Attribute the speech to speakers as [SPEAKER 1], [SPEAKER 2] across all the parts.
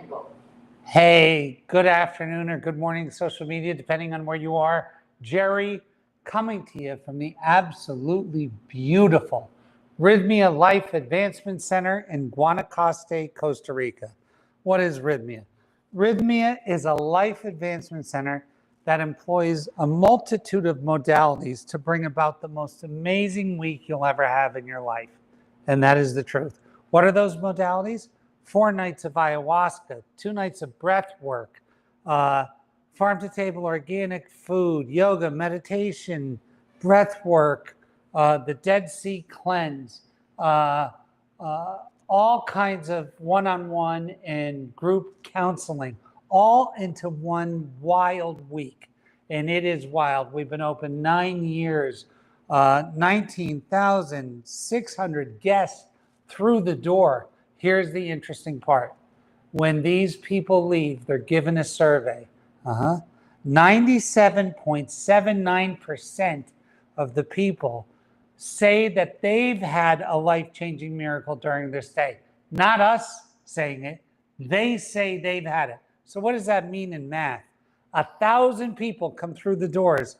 [SPEAKER 1] people.
[SPEAKER 2] Hey, good afternoon or good morning, social media, depending on where you are. Jerry coming to you from the absolutely beautiful Rythmia Life Advancement Center in Guanacaste, Costa Rica. What is Rythmia? Rythmia is a life advancement center that employs a multitude of modalities to bring about the most amazing week you'll ever have in your life. And that is the truth. What are those modalities? 4 nights of ayahuasca, 2 nights of breath work, farm-to-table organic food, yoga, meditation, breath work, the Dead Sea cleanse, all kinds of one-on-one and group counseling, all into one wild week. And it is wild. We've been open 9 years, 19,600 guests through the door. Here's the interesting part. When these people leave, they're given a survey. 97.79% of the people say that they've had a life-changing miracle during their stay. Not us saying it. They say they've had it. So what does that mean in math? 1,000 people come through the doors.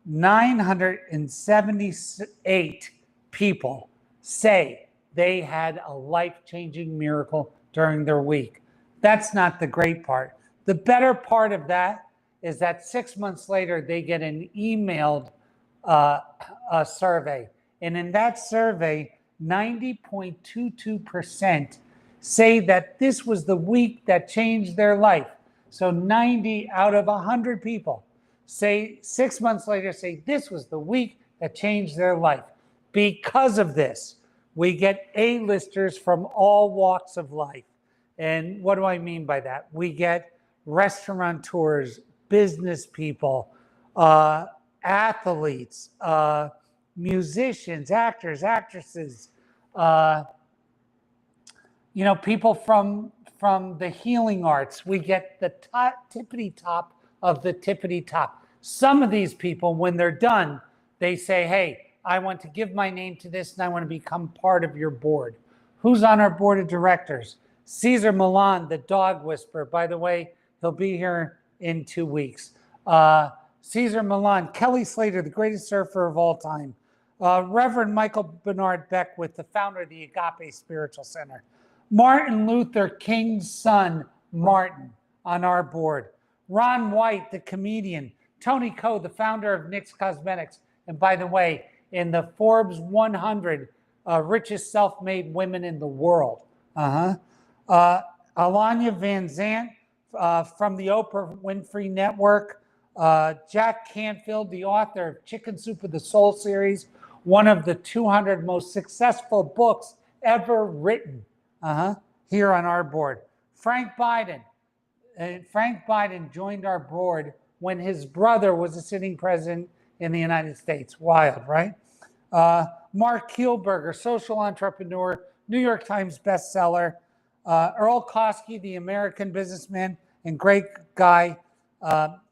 [SPEAKER 2] 978 people say they had a life-changing miracle during their week. That's not the great part. The better part of that is that 6 months later, they get an emailed a survey. And in that survey, 90.22% say that this was the week that changed their life. So 90 out of 100 people say 6 months later, say this was the week that changed their life. Because of this, we get A-listers from all walks of life. And what do I mean by that? We get restaurateurs, business people, athletes, musicians, actors, actresses, people from the healing arts. We get the tippity top of the tippity top. Some of these people, when they're done, they say, hey, I want to give my name to this and I want to become part of your board. Who's on our board of directors? Cesar Millan, the dog whisperer. By the way, he'll be here in 2 weeks. Cesar Millan, Kelly Slater, the greatest surfer of all time. Reverend Michael Bernard Beckwith, the founder of the Agape Spiritual Center. Martin Luther King's son, Martin, on our board. Ron White, the comedian. Tony Coe, the founder of NYX Cosmetics. And by the way, in the Forbes 100 richest self-made women in the world. Alanya Van Zant from the Oprah Winfrey Network. Jack Canfield, the author of Chicken Soup of the Soul series, one of the 200 most successful books ever written here on our board. Frank Biden. Frank Biden joined our board when his brother was a sitting president in the United States. Wild, right? Mark Kielberger, social entrepreneur, New York Times bestseller. Earl Kosky, the American businessman and great guy.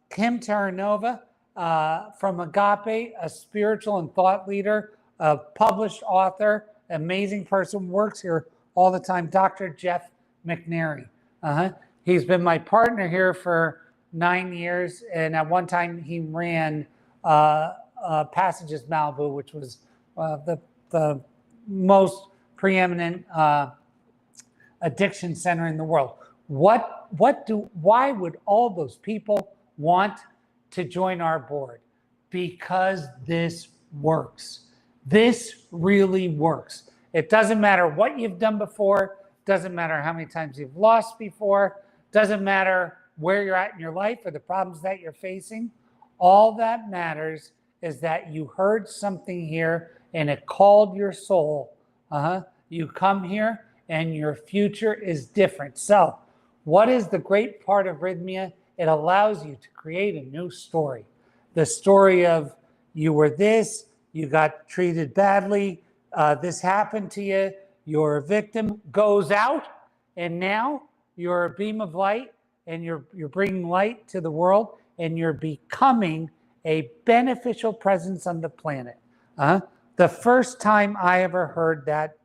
[SPEAKER 2] Kim Terranova from Agape, a spiritual and thought leader, a published author, amazing person, works here all the time. Dr. Jeff McNary. He's been my partner here for 9 years, and at one time he ran Passages Malibu, which was the most preeminent addiction center in the world. Why would all those people want to join our board? Because this works. This really works. It doesn't matter what you've done before, doesn't matter how many times you've lost before, doesn't matter where you're at in your life or the problems that you're facing. All that matters is that you heard something here and it called your soul. You come here and your future is different. So what is the great part of Rythmia? It allows you to create a new story. The story of you were this, you got treated badly, this happened to you, you're a victim, goes out, and now you're a beam of light and you're bringing light to the world and you're becoming a beneficial presence on the planet. The first time I ever heard that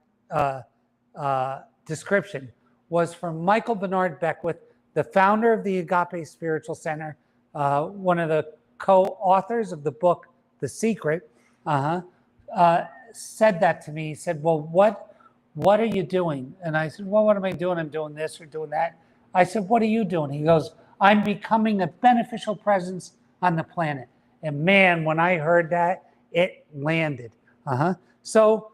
[SPEAKER 2] description was from Michael Bernard Beckwith, the founder of the Agape Spiritual Center, one of the co-authors of the book, The Secret, said that to me. He said, well, what are you doing? And I said, well, what am I doing? I'm doing this or doing that. I said, what are you doing? He goes, I'm becoming a beneficial presence on the planet. And man, when I heard that, it landed. So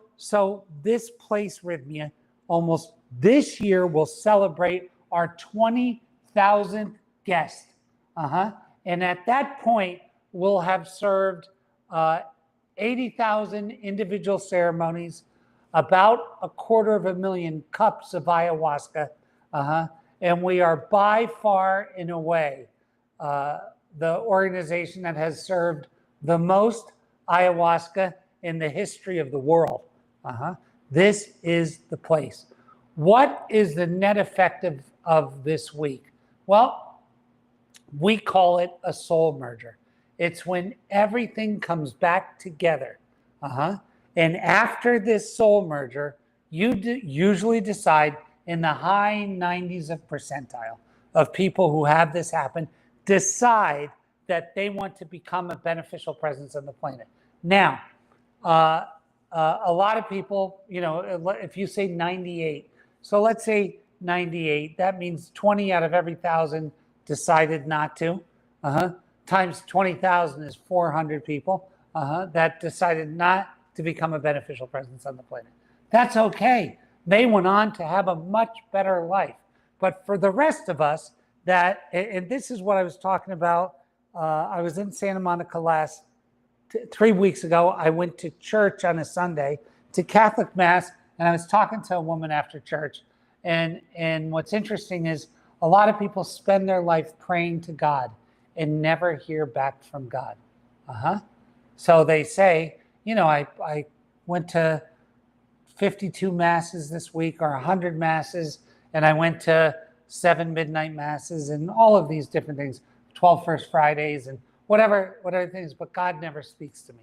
[SPEAKER 2] this place, Rythmia, almost this year will celebrate our 20,000th guest. And at that point, we'll have served 80,000 individual ceremonies, about 250,000 cups of ayahuasca. And we are by far and away the organization that has served the most ayahuasca in the history of the world. This is the place. What is the net effect of this week? Well, we call it a soul merger. It's when everything comes back together. And after this soul merger, you usually decide in the high 90s of percentile of people who have this happen, decide that they want to become a beneficial presence on the planet. Now, a lot of people, if you say 98, so let's say 98, that means 20 out of every 1,000 decided not to. Times 20,000 is 400 people that decided not to become a beneficial presence on the planet. That's okay. They went on to have a much better life. But for the rest of us, and this is what I was talking about. I was in Santa Monica 3 weeks ago. I went to church on a Sunday, to Catholic Mass, and I was talking to a woman after church. And what's interesting is a lot of people spend their life praying to God and never hear back from God. So they say, I went to 52 masses this week, or 100 masses, and I went to 7 midnight masses and all of these different things, 12 First Fridays and whatever things, but God never speaks to me.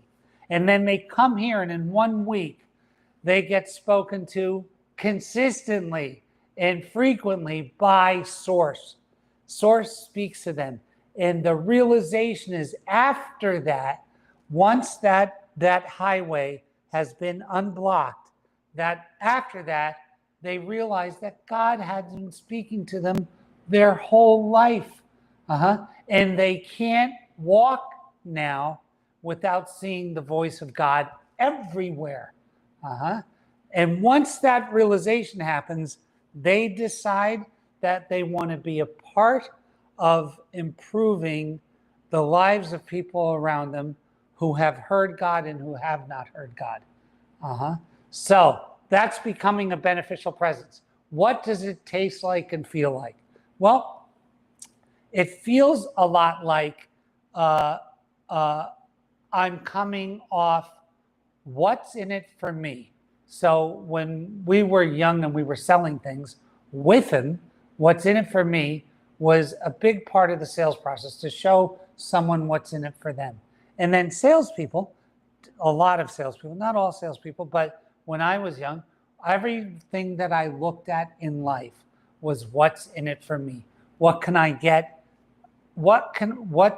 [SPEAKER 2] And then they come here, and in 1 week, they get spoken to consistently and frequently by Source. Source speaks to them. And the realization is, after that, once that highway has been unblocked, that after that, they realize that God had been speaking to them their whole life. And they can't walk now without seeing the voice of God everywhere. And once that realization happens, they decide that they want to be a part of improving the lives of people around them who have heard God and who have not heard God. So that's becoming a beneficial presence. What does it taste like and feel like? Well, it feels a lot like I'm coming off what's in it for me. So when we were young and we were selling things, within what's in it for me was a big part of the sales process, to show someone what's in it for them. And then salespeople, a lot of salespeople, not all salespeople, but when I was young, everything that I looked at in life was what's in it for me. What can I get? What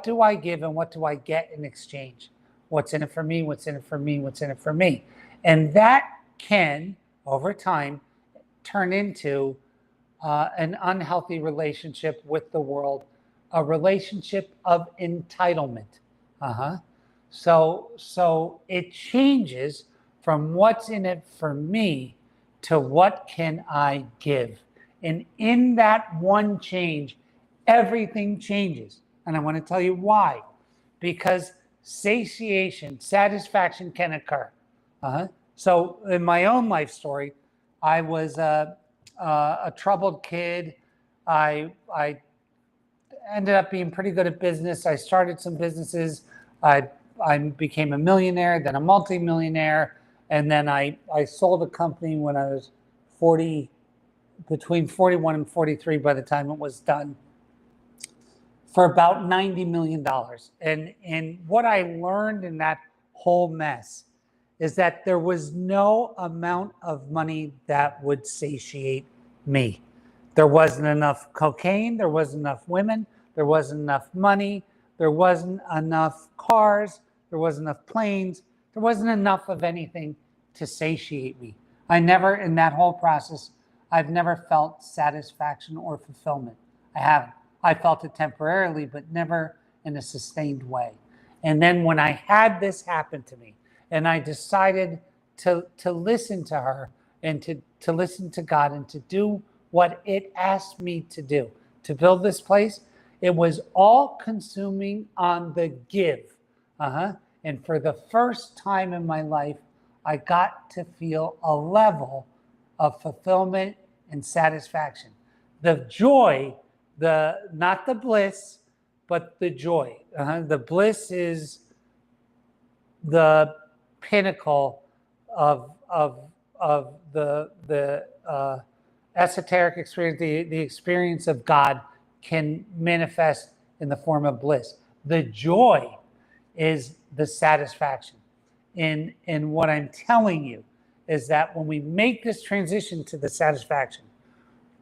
[SPEAKER 2] do I give and what do I get in exchange? What's in it for me? What's in it for me? What's in it for me? And that can, over time, turn into an unhealthy relationship with the world, a relationship of entitlement. So it changes from what's in it for me to what can I give. And in that one change, everything changes. And I want to tell you why. Because satiation, satisfaction can occur. So in my own life story, I was a troubled kid. I ended up being pretty good at business. I started some businesses. I became a millionaire, then a multimillionaire, and then I sold a company when I was between 41 and 43 by the time it was done, for about $90 million. And what I learned in that whole mess is that there was no amount of money that would satiate me. There wasn't enough cocaine, there wasn't enough women, there wasn't enough money, there wasn't enough cars, there wasn't enough planes, there wasn't enough of anything to satiate me. I never, in that whole process, I've never felt satisfaction or fulfillment. I haven't. I felt it temporarily, but never in a sustained way. And then when I had this happen to me, and I decided to listen to her and to listen to God and to do what it asked me to do, to build this place, it was all consuming on the give. And for the first time in my life, I got to feel a level of fulfillment and satisfaction. The joy, not the bliss, but the joy. The bliss is the pinnacle of the esoteric experience. The experience of God can manifest in the form of bliss. The joy is the satisfaction. And what I'm telling you is that when we make this transition to the satisfaction,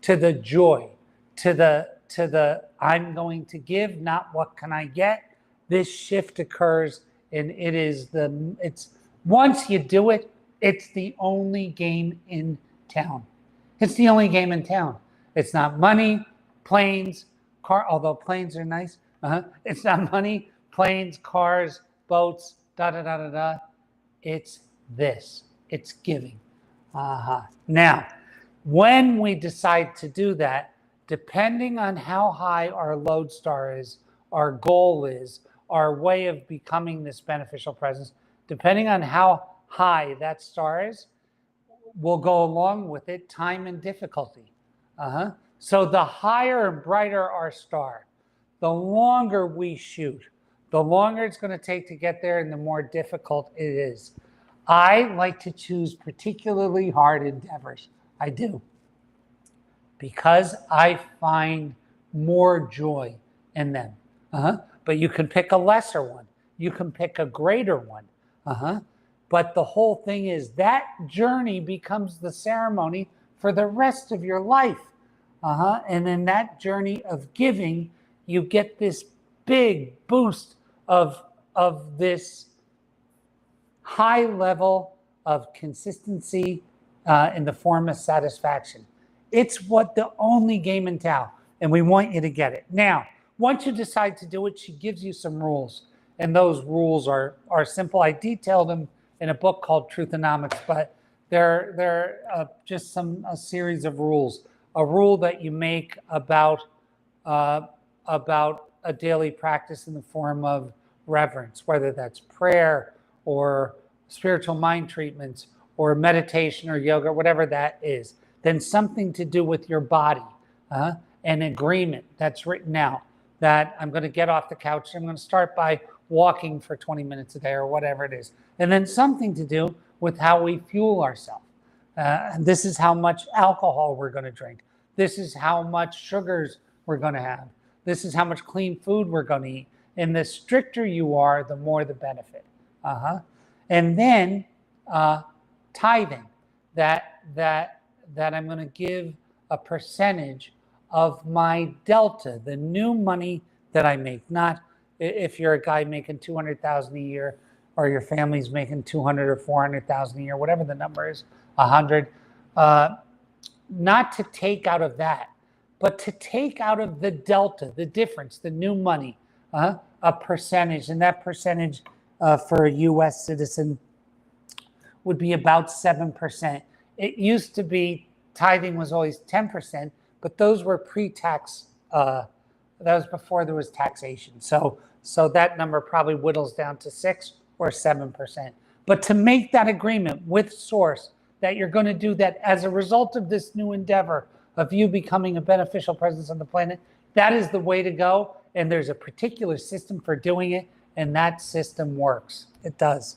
[SPEAKER 2] to the joy, to the I'm going to give, not what can I get, this shift occurs, and it's once you do it, it's the only game in town. It's the only game in town. It's not money, planes, although planes are nice. It's not money, planes, cars, boats, da-da-da-da-da. It's this. It's giving. Now, when we decide to do that, depending on how high our lodestar is, our goal is, our way of becoming this beneficial presence, depending on how high that star is, will go along with it time and difficulty. So the higher and brighter our star, the longer we shoot, the longer it's going to take to get there and the more difficult it is. I like to choose particularly hard endeavors. I do. Because I find more joy in them. But you can pick a lesser one. You can pick a greater one. But the whole thing is that journey becomes the ceremony for the rest of your life. And in that journey of giving, you get this big boost of this high level of consistency in the form of satisfaction. It's the only game in town, and we want you to get it. Now, once you decide to do it, she gives you some rules, and those rules are simple. I detail them in a book called Truthonomics, but they're just a series of rules. A rule that you make about a daily practice in the form of reverence, whether that's prayer or spiritual mind treatments or meditation or yoga, whatever that is. Then something to do with your body, an agreement that's written out that I'm going to get off the couch. I'm going to start by walking for 20 minutes a day or whatever it is. And then something to do with how we fuel ourselves. This is how much alcohol we're going to drink. This is how much sugars we're going to have. This is how much clean food we're going to eat. And the stricter you are, the more the benefit. And then tithing, that I'm going to give a percentage of my delta, the new money that I make. Not if you're a guy making $200,000 a year, or your family's making $200,000 or $400,000 a year, whatever the number is, 100. Not to take out of that, but to take out of the delta, the difference, the new money, a percentage, and that percentage for a U.S. citizen would be about 7%. It used to be tithing was always 10%, but those were pre-tax. That was before there was taxation. So that number probably whittles down to 6 or 7%. But to make that agreement with Source that you're going to do that as a result of this new endeavor of you becoming a beneficial presence on the planet, that is the way to go. And there's a particular system for doing it, and that system works. It does.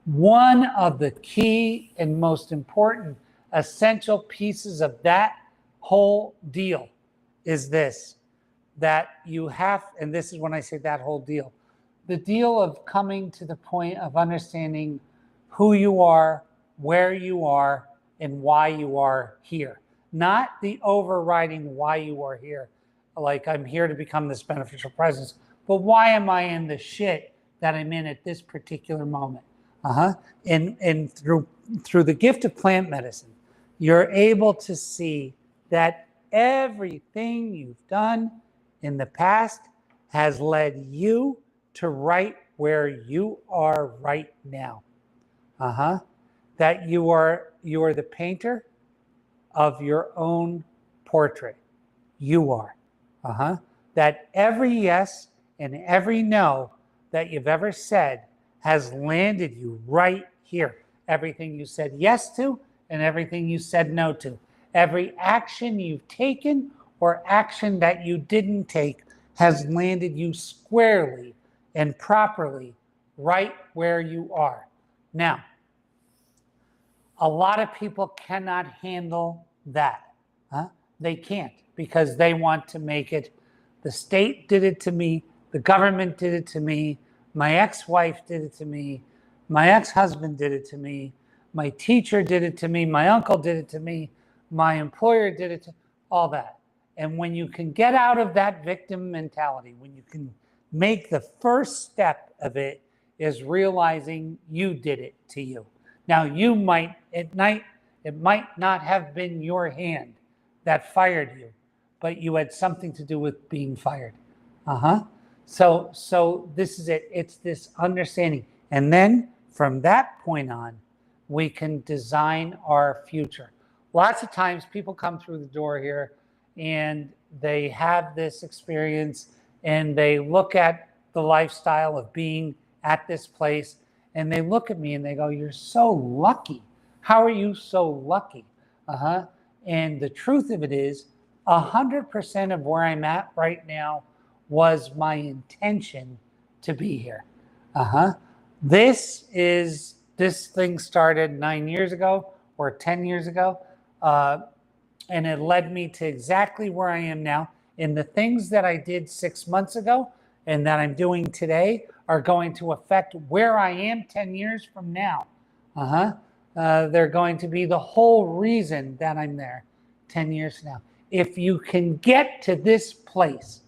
[SPEAKER 2] One of the key and most important essential pieces of that whole deal is this, that you have, and this is when I say that whole deal, the deal of coming to the point of understanding who you are, where you are, and why you are here. not the overriding why you are here. Like, I'm here to become this beneficial presence, but why am I in the shit that I'm in at this particular moment? And through the gift of plant medicine, you're able to see that everything you've done in the past has led you to right where you are right now. That you are the painter of your own portrait. You are. That every yes and every no that you've ever said has landed you right here. Everything you said yes to and everything you said no to. Every action you've taken or action that you didn't take has landed you squarely and properly right where you are. Now, a lot of people cannot handle that. They can't, because they want to make it, the state did it to me, the government did it to me, my ex-wife did it to me, my ex-husband did it to me, my teacher did it to me, my uncle did it to me, my employer did it to, all that. And when you can get out of that victim mentality, when you can make the first step of it is realizing you did it to you. Now, you might, at night, it might not have been your hand that fired you, but you had something to do with being fired. So this is it. It's this understanding. And then from that point on, we can design our future. Lots of times people come through the door here and they have this experience and they look at the lifestyle of being at this place and they look at me and they go, "You're so lucky. How are you so lucky?" And the truth of it is 100% of where I'm at right now was my intention to be here. This thing started 9 years ago or 10 years ago. And it led me to exactly where I am now. And the things that I did 6 months ago and that I'm doing today are going to affect where I am 10 years from now. They're going to be the whole reason that I'm there 10 years from now. If you can get to this place,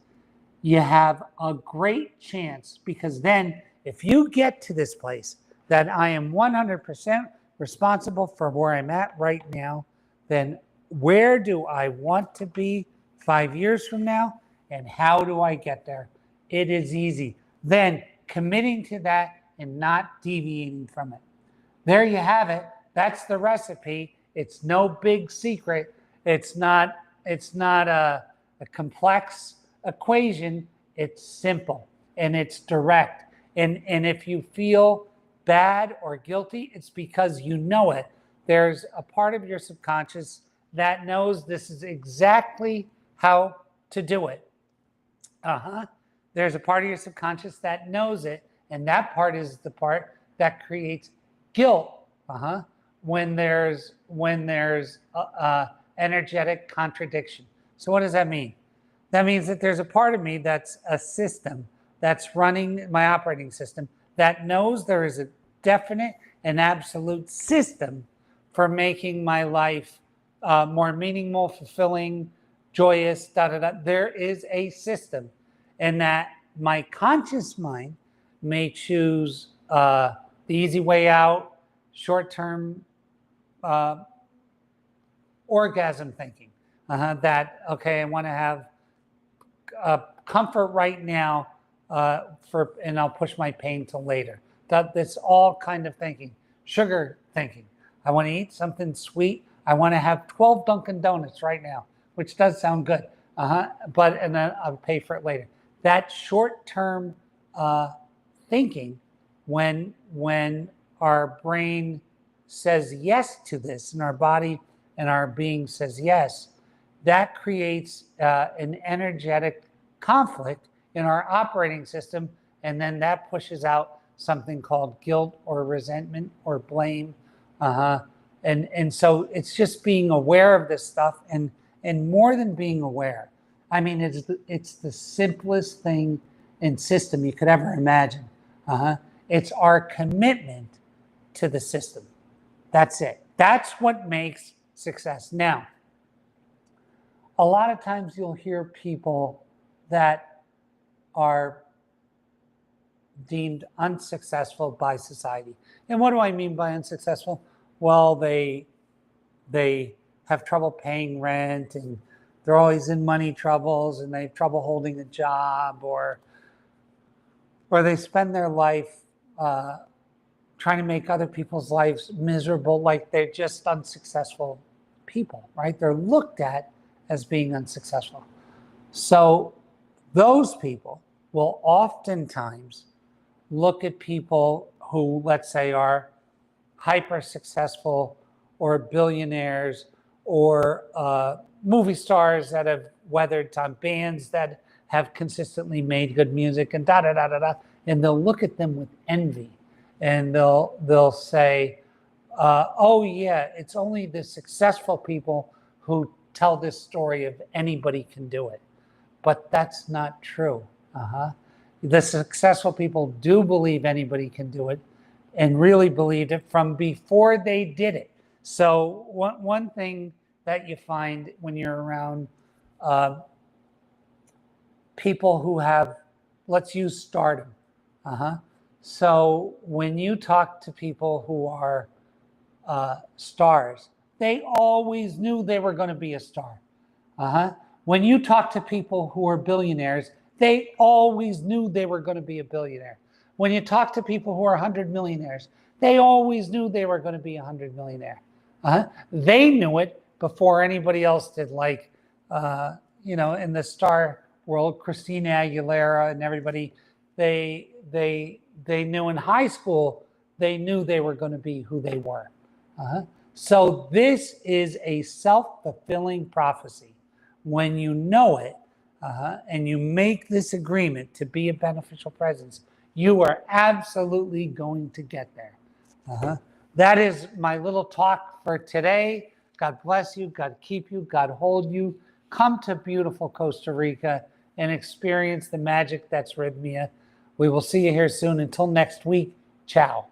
[SPEAKER 2] you have a great chance, because then if you get to this place that I am 100% responsible for where I'm at right now, then where do I want to be 5 years from now, and how do I get there? It is easy. Then committing to that and not deviating from it. There you have it. That's the recipe. It's no big secret. It's not a complex equation. It's simple and it's direct. And if you feel bad or guilty, it's because you know it. There's a part of your subconscious that knows this is exactly how to do it. There's a part of your subconscious that knows it, and that part is the part that creates guilt when there's energetic contradiction. So what does that mean? That means that there's a part of me that's a system that's running my operating system that knows there is a definite and absolute system for making my life more meaningful, fulfilling, joyous, There is a system, and that my conscious mind may choose the easy way out, short-term orgasm thinking. That, okay, I want to have comfort right now, and I'll push my pain till later. That's all kind of thinking. Sugar thinking. I want to eat something sweet. I want to have 12 Dunkin' Donuts right now, which does sound good. And then I'll pay for it later. That short-term thinking, when our brain says yes to this, and our body and our being says yes, that creates an energetic conflict in our operating system, and then that pushes out something called guilt or resentment or blame. And so it's just being aware of this stuff, and more than being aware, I mean, it's the simplest thing and system you could ever imagine. It's our commitment to the system. That's it. That's what makes success. Now, a lot of times you'll hear people that are deemed unsuccessful by society. And what do I mean by unsuccessful? Well, they have trouble paying rent, and they're always in money troubles, and they have trouble holding a job, or they spend their life trying to make other people's lives miserable, like they're just unsuccessful people, right? They're looked at as being unsuccessful. So those people will oftentimes look at people who, let's say, are hyper successful or billionaires or movie stars that have weathered time, bands that have consistently made good music, and da da da da da, and they'll look at them with envy, and they'll say, "Oh yeah, it's only the successful people who tell this story of anybody can do it," but that's not true. The successful people do believe anybody can do it, and really believed it from before they did it. So one thing that you find when you're around people who have, let's use stardom. So when you talk to people who are stars, they always knew they were going to be a star. When you talk to people who are billionaires, they always knew they were going to be a billionaire. When you talk to people who are 100 millionaires, they always knew they were going to be a 100 millionaire. They knew it before anybody else did. Like, in the star world, Christina Aguilera and everybody, they knew in high school, they knew they were going to be who they were. So this is a self-fulfilling prophecy. When you know it, and you make this agreement to be a beneficial presence, you are absolutely going to get there. That is my little talk for today. God bless you. God keep you. God hold you. Come to beautiful Costa Rica and experience the magic that's Rythmia. We will see you here soon. Until next week, ciao.